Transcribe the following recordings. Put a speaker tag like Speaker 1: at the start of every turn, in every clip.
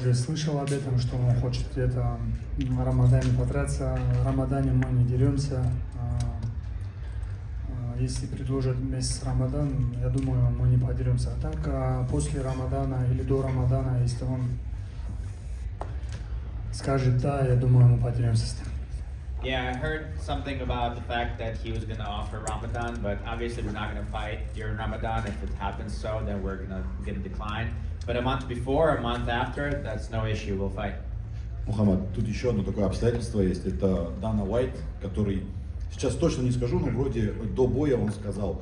Speaker 1: уже слышал об этом, что он хочет где-то в Рамадане подраться. В Рамадане мы не деремся. Если предложат месяц Рамадан, я думаю, мы не подеремся. А так, после Рамадана или до Рамадана, если он скажет да, я думаю, мы подеремся с ним.
Speaker 2: Yeah, I heard something about the fact that he was going to offer Ramadan, but obviously we're not going to fight during Ramadan. If it happens so, then we're going to get a decline. But a month before, a month after, that's no issue, we'll fight.
Speaker 3: Мухаммад, тут еще одно такое обстоятельство есть. Это Дана Уайт, который, сейчас точно не скажу, но вроде до боя он сказал,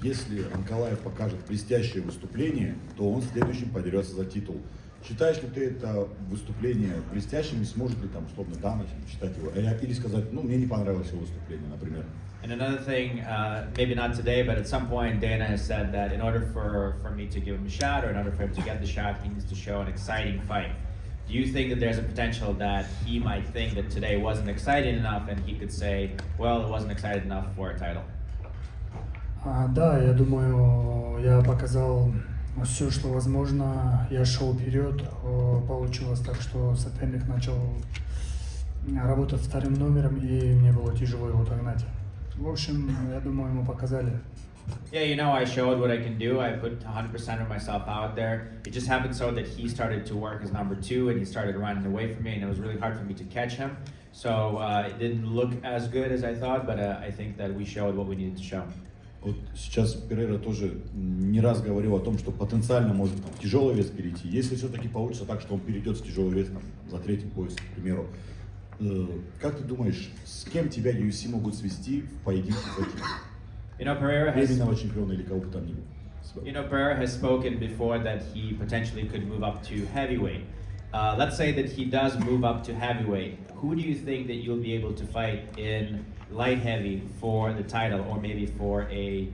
Speaker 3: если Анкалаев покажет блестящее выступление, то он следующим подерется за титул. Считаешь ли ты это выступление блестящим и сможет ли там условно Дана считать его? Или сказать, ну мне не понравилось его выступление, например?
Speaker 2: And another thing, maybe not today, but at some point Dana has said that in order for me to give him a shot, or in order for him to get the shot, he needs to show an exciting fight. Do you think that there's a potential that he might think that today wasn't exciting enough and he could say, well, it wasn't exciting enough for a title?
Speaker 1: Да, я думаю, я показал все, что возможно. Я шел вперед. Получилось так, что соперник начал работать вторым номером, и мне было тяжело его догнать. В общем, я думаю, мы показали.
Speaker 2: Yeah, you know, I showed what I can do. I put 100% of myself out there. It just happened so that he started to work as number two and he started running away from me, and it was really hard for me to catch him. So it didn't look as good as I thought, but I think that we showed what we needed to show.
Speaker 3: Вот сейчас Перейра тоже не раз говорил о том, что потенциально может там, в тяжелый вес перейти. Если все-таки получится так, что он перейдет в тяжелый вес там, за третьим поясом, к примеру, как ты думаешь, с кем тебя UFC могут свести в поединке за титул?
Speaker 2: You know, Pereira has spoken before that he potentially could move up to heavyweight. Let's say that he does move up to heavyweight. Who do you think that you'll be able to fight in light heavy for the title, or maybe for a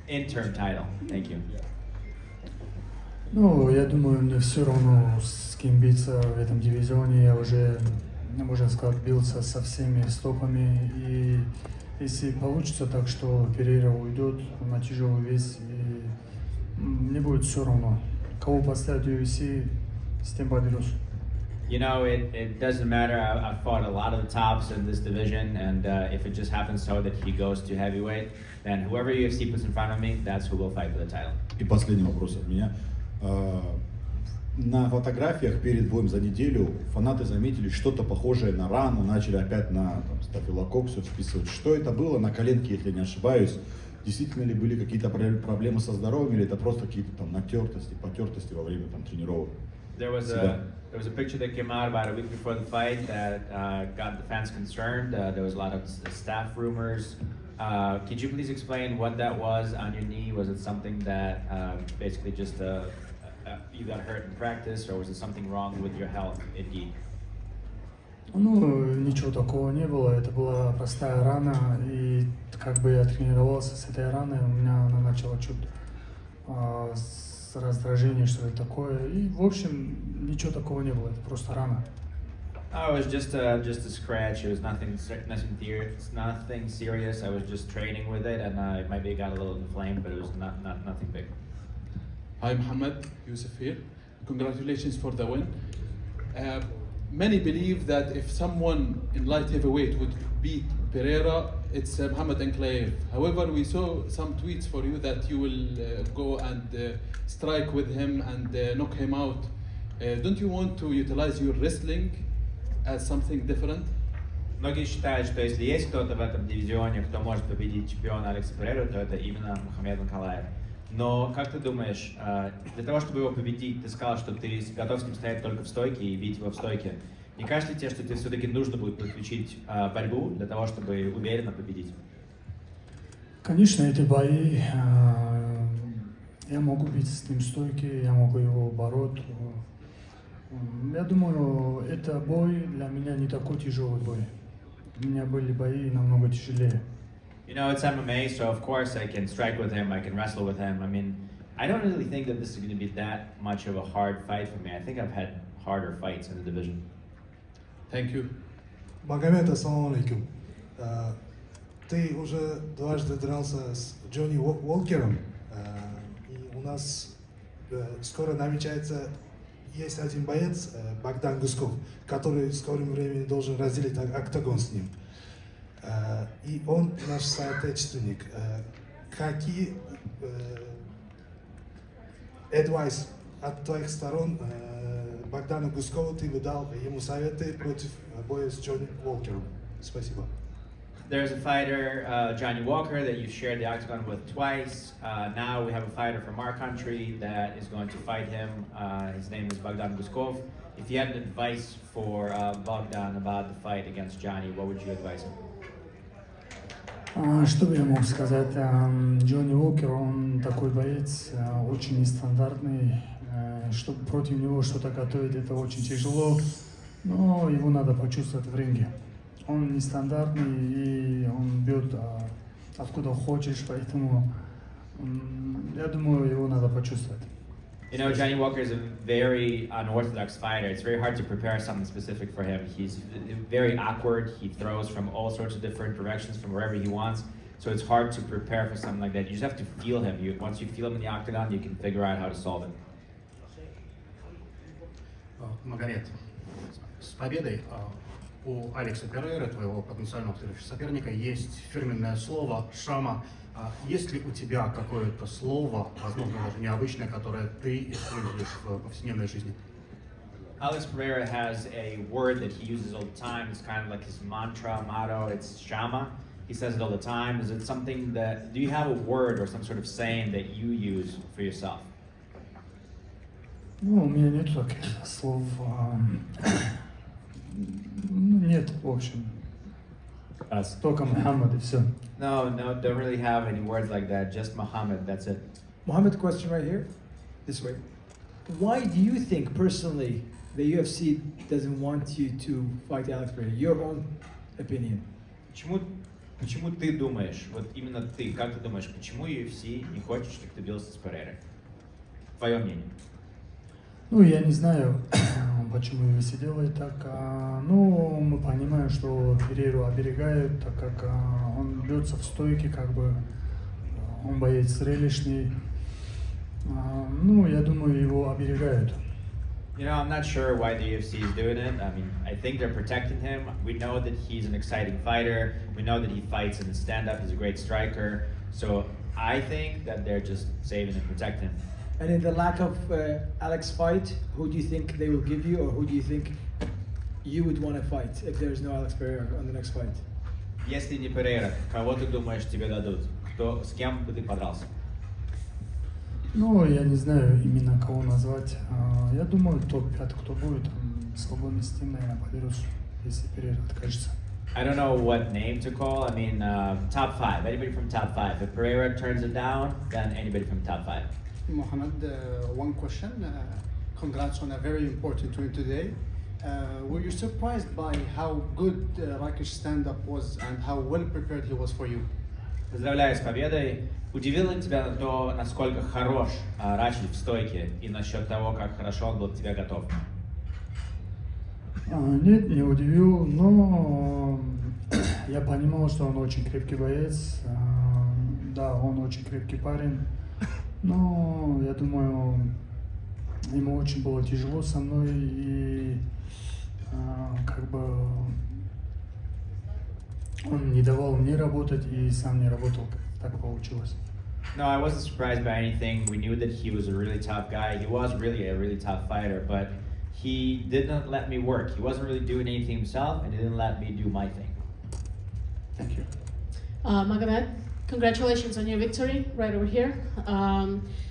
Speaker 2: interim title? Thank you.
Speaker 1: Ну, я думаю, мне все равно с кем биться в этом дивизионе. Я уже, можно сказать, бился со всеми стопами. И если получится так, что Перейра уйдет на тяжелый вес, и мне будет все равно. Кого поставить в UFC, с тем поберусь.
Speaker 2: You know, it doesn't matter. I've fought a lot of the tops in this division, and if it just happens so that he goes to heavyweight, then whoever UFC puts in front of me, that's who will fight for the title.
Speaker 3: И последний вопрос от меня. На фотографиях перед боем за неделю фанаты заметили что-то похожее на рану, начали опять на стафилококк все вписывать. Что это было на коленке, если не ошибаюсь? Действительно ли были какие-то проблемы со здоровьем, или это просто какие-то там натертости, потертости во время там тренировок?
Speaker 2: There was a picture that came out about a week before the fight that got the fans concerned. There was a lot of staph rumors. Could you please explain what that was on your knee? Was it something that basically just you got hurt in practice, or was it something wrong with your health indeed?
Speaker 1: Ну, ничего такого не было. Это была простая рана, и как бы я тренировался с этой раной, у меня она начала чуть раздражение, что это такое. И, в общем, ничего такого не было, это просто рана.
Speaker 2: Oh, it was just a scratch. It was nothing serious. I was just training with it, and maybe it got a little inflamed, but it was nothing big.
Speaker 4: Hi, Mohammed, Yusuf here. Congratulations for the win. Many believe that if someone in light heavyweight would beat Pereira, it's Mohammed Ankalaev. However, we saw some tweets for you that you will go and strike with him and knock him out. Don't you want to utilize your wrestling as something different?
Speaker 2: Многие считают, что если есть кто-то в этом дивизионе, кто может победить чемпиона Алекса Перейру, то это именно Магомед Анкалаев. Но как ты думаешь, для того, чтобы его победить, ты сказал, что ты готов с ним стоять только в стойке и бить его в стойке. Не кажется ли тебе, что тебе все-таки нужно будет подключить борьбу для того, чтобы уверенно победить?
Speaker 1: Конечно, эти бои, я могу бить с ним в стойке, я могу его бороться. Я думаю, это бой для меня не такой тяжелый бой. У меня были бои намного тяжелее.
Speaker 2: You know, it's MMA, so of course I can strike with him, I can wrestle with him. I mean, I don't really think that this is going to be that much of a hard fight for me. I think I've had harder fights in the division.
Speaker 4: Thank you.
Speaker 5: Магомед, ассаламу алейкум. Ты уже дважды дрался с Джонни Уолкером. нас скоро намечается, есть один боец, Богдан Гусков, который в скором времени должен разделить октагон с ним. И он наш соотечественник. Какие advice от твоих сторон Богдану Гускову ты бы дал ему советы против боя с Джонни Уолкером? Спасибо.
Speaker 2: There's a fighter, Johnny Walker, that you've shared the octagon with twice. Now we have a fighter from our country that is going to fight him. His name is Bogdan Guskov. If you had an advice for Bogdan about the fight against Johnny, what would you advise him?
Speaker 1: Что бы я мог сказать? Джонни Уокер, он такой боец, очень нестандартный. Чтобы против него что-то готовить, это очень тяжело, но его надо почувствовать в ринге. Он нестандартный и он бьет откуда хочешь, поэтому я думаю, его надо почувствовать.
Speaker 2: You know, Johnny Walker is a very unorthodox fighter. It's very hard to prepare something specific for him. He's very awkward. He throws from all sorts of different directions from wherever he wants. So it's hard to prepare for something like that. You just have to feel him. Once you feel him in the octagon, you can figure out how to solve it.
Speaker 6: Магомед, с победой. У Алекса Перейры, твоего потенциального следующего соперника, есть фирменное слово «шама». Есть ли у тебя какое-то слово, возможно, даже необычное, которое ты используешь в повседневной жизни?
Speaker 2: Alex Pereira has a word that he uses all the time. It's kind of like his mantra, motto. It's shama. He says it all the time. Is it something that, do you have a word or some sort of saying that you use for yourself?
Speaker 1: Ну, у меня нет таких слов. Нет, в общем. Только Мухаммад и все.
Speaker 2: No, don't really have any words like that. Just Muhammad, that's it.
Speaker 7: Mohammed, question right here, this way. Why do you think personally the UFC doesn't want you to fight Alex Pereira? Your own opinion.
Speaker 2: Почему ты думаешь, вот именно ты, как ты думаешь, почему UFC не хочет, чтобы ты бился с Перейрой? Твое мнение.
Speaker 1: Ну, я не знаю, почему UFC делает так. Ну, мы понимаем, что Перейру оберегают, так как он бьется в стойке, как бы он боец зрелищный. Ну, я думаю, его оберегают.
Speaker 2: You know, I'm not sure why the UFC is doing it. I mean, I think they're protecting him. We know that he's an exciting fighter. We know that he fights in the stand-up. He's a great striker. So I think that they're just saving and protecting him.
Speaker 7: And in the lack of Alex fight, who do you think they will give you, or who do you think you would want to fight if there's no Alex Pereira on the next fight?
Speaker 2: Если не Перейра, кого ты думаешь тебе дадут? С кем бы ты подрался?
Speaker 1: Ну, я не знаю именно кого назвать. Я думаю, топ-5, кто будет, свободный с тем, наверное, подерутся, если Перейра откажется.
Speaker 2: I don't know what name to call. I mean, top 5. Anybody from top 5. If Pereira turns it down, then anybody from top 5.
Speaker 8: Mohammed, one question. Congrats on a very important win today. Were you surprised by how good Rakich's stand-up was and how well prepared he was for you?
Speaker 2: Поздравляю с победой. Удивило ли тебя то, насколько хорош Рачич в стойке и насчет того, как хорошо он был к тебе готов?
Speaker 1: Нет, не удивил, но я понимал, что он очень крепкий боец. Да, он очень крепкий парень. Но я думаю, ему очень было тяжело со мной, и как бы он не давал мне работать и сам не работал, как так получилось.
Speaker 2: No, I wasn't surprised by anything. We knew that he was a really tough guy. He was really a really tough fighter, but he didn't let me work. He wasn't really doing anything himself, and he didn't let me do my thing.
Speaker 1: Thank you.
Speaker 9: Magomed, congratulations on your victory right over here.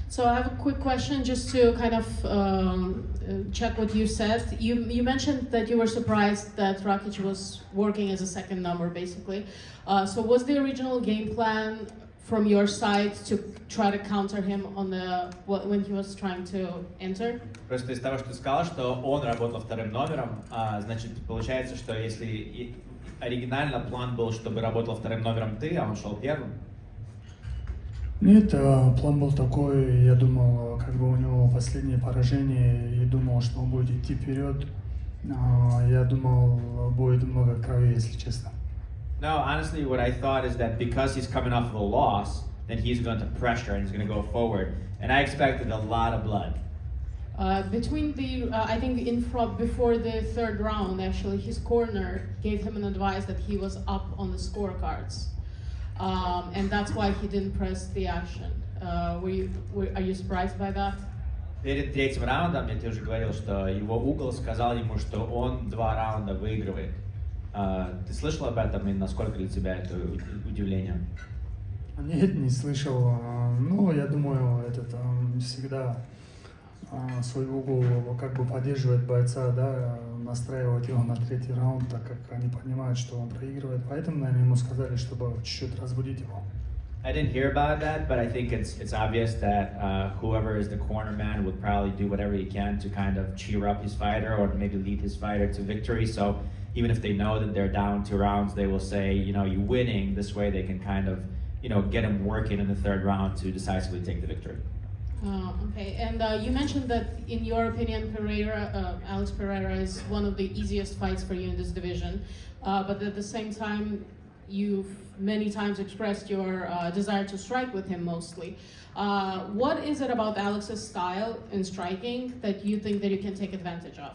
Speaker 9: So I have a quick question just to kind of check what you said. You mentioned that you were surprised that Rakic was working as a second number, basically. So was the original game plan from your side to try to counter him on when he was trying to enter?
Speaker 2: Просто из того, что ты сказал, что он работал вторым номером, значит, получается, что если оригинально план был, чтобы работал вторым номером ты, а он шел первым?
Speaker 1: Нет, план был такой, я думал, как бы у него последнее поражение, и думал, что он будет идти вперед. Я думал, будет много крови, если честно.
Speaker 2: No, honestly, what I thought is that because he's coming off of a loss, then he's going to pressure and he's going to go forward. And I expected a lot of blood.
Speaker 9: Between the, I think in front, before the third round, actually, his corner gave him an advice that he was up on the scorecards, and that's why he didn't press the action. Are you surprised by that?
Speaker 2: Перед третьим раундом мне ты уже говорил, что его угол сказал ему, что он 2 раунда выигрывает. Ты слышал об этом и насколько для тебя это удивление?
Speaker 1: Нет, не слышал. Ну, я думаю, этот всегда свой угол как бы поддерживает бойца, да, настраивает его на третий раунд, так как они понимают, что он проигрывает. Поэтому, наверное, ему сказали, чтобы чуть-чуть разбудить его.
Speaker 2: I didn't hear about that, but I think it's obvious that whoever is the corner man would probably do whatever he can to kind of cheer up his fighter or maybe lead his fighter to victory. So even if they know that they're down 2 rounds, they will say, you know, you're winning. This way they can kind of, you know, get him working in the 3rd round to decisively take the victory.
Speaker 9: Okay, and you mentioned that in your opinion, Pereira, Alex Pereira is one of the easiest fights for you in this division, but at the same time, you've many times expressed your desire to strike with him mostly. What is it about Alex's style in striking that you think that you can take advantage of,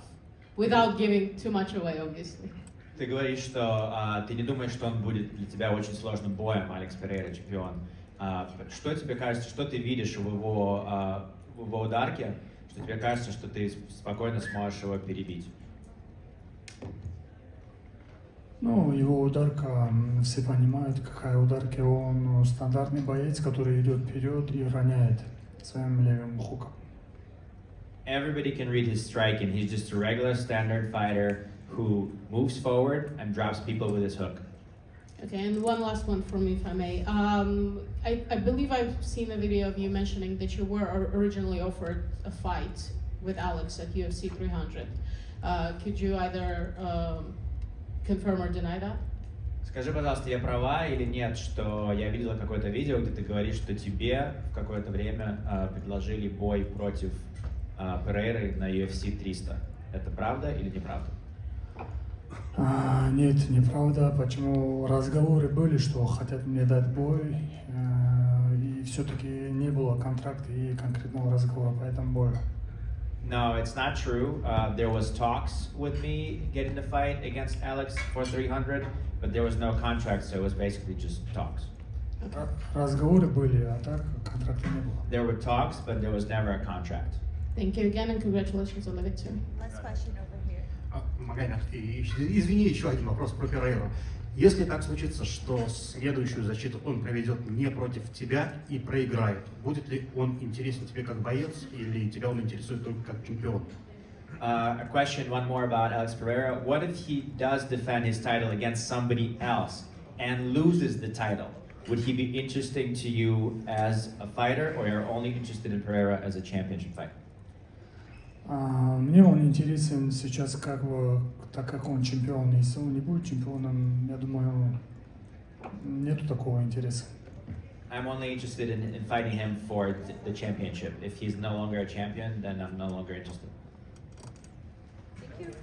Speaker 9: without giving too much away, obviously?
Speaker 2: Ты говоришь, что ты не думаешь, что он будет для тебя очень сложным боем, Алекс Перейра, чемпион. Что тебе кажется, что ты видишь в его ударке, что тебе кажется, что ты спокойно сможешь его перебить?
Speaker 1: Ну, его ударка, все понимают, какая ударка. Он стандартный боец, который идет вперед и роняет своим левым хуком.
Speaker 2: Everybody can read his striking. He's just a regular standard fighter who moves forward and drops people with his hook.
Speaker 9: Okay, and one last one for me, if I may. I believe I've seen a video of you mentioning that you were originally offered a fight with Alex at UFC 300. Could you either confirm or deny that?
Speaker 2: Скажи, пожалуйста, я права или нет, что я видела какое-то видео, где ты говоришь, что тебе в какое-то время предложили бой против Перейры на UFC 300. Это правда или неправда?
Speaker 1: Нет, неправда. Почему разговоры были, что хотят мне дать бой, и все-таки не было контракта и конкретного разговора по этому бою.
Speaker 2: No, it's not true. There was talks with me getting the fight against Alex for 300, but there was no contract, so it was basically just talks.
Speaker 1: Разговоры были, а так контракта не было.
Speaker 2: There were talks, but there was never a contract.
Speaker 9: Thank you again and congratulations on the victory.
Speaker 10: Last question over here.
Speaker 6: Магомед, извини, еще один вопрос про Перейру. Если так случится, что следующую защиту он проведет не против тебя и проиграет, будет ли он интересен тебе как боец или тебя он интересует только как чемпион?
Speaker 2: A question, one more about Alex Pereira. What if he does defend his title against somebody else and loses the title? Would he be interesting to you as a fighter, or you're only interested in Pereira as a championship fight?
Speaker 1: Мне он интересен сейчас как бы, так как он чемпион. Если он не будет чемпионом, я думаю, нету такого интереса.
Speaker 2: I'm only interested in fighting him for the championship. If he's no longer a champion, then I'm no longer interested.
Speaker 10: Thank you.